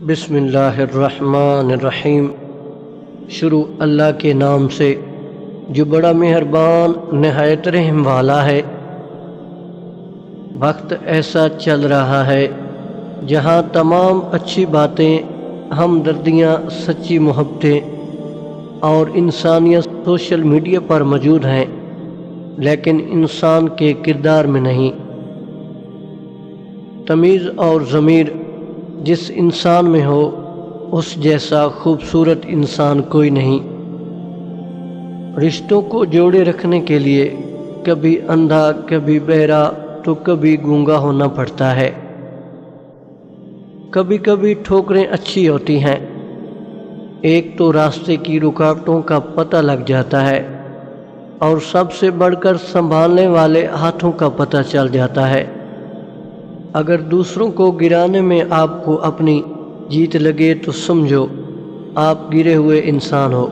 بسم اللہ الرحمن الرحیم۔ شروع اللہ کے نام سے جو بڑا مہربان نہایت رحم والا ہے۔ وقت ایسا چل رہا ہے جہاں تمام اچھی باتیں، ہمدردیاں، سچی محبتیں اور انسانیت سوشل میڈیا پر موجود ہیں، لیکن انسان کے کردار میں نہیں۔ تمیز اور ضمیر جس انسان میں ہو، اس جیسا خوبصورت انسان کوئی نہیں۔ رشتوں کو جوڑے رکھنے کے لیے کبھی اندھا، کبھی بہرا، تو کبھی گونگا ہونا پڑتا ہے۔ کبھی کبھی ٹھوکریں اچھی ہوتی ہیں، ایک تو راستے کی رکاوٹوں کا پتہ لگ جاتا ہے، اور سب سے بڑھ کر سنبھالنے والے ہاتھوں کا پتہ چل جاتا ہے۔ اگر دوسروں کو گرانے میں آپ کو اپنی جیت لگے تو سمجھو آپ گرے ہوئے انسان ہو۔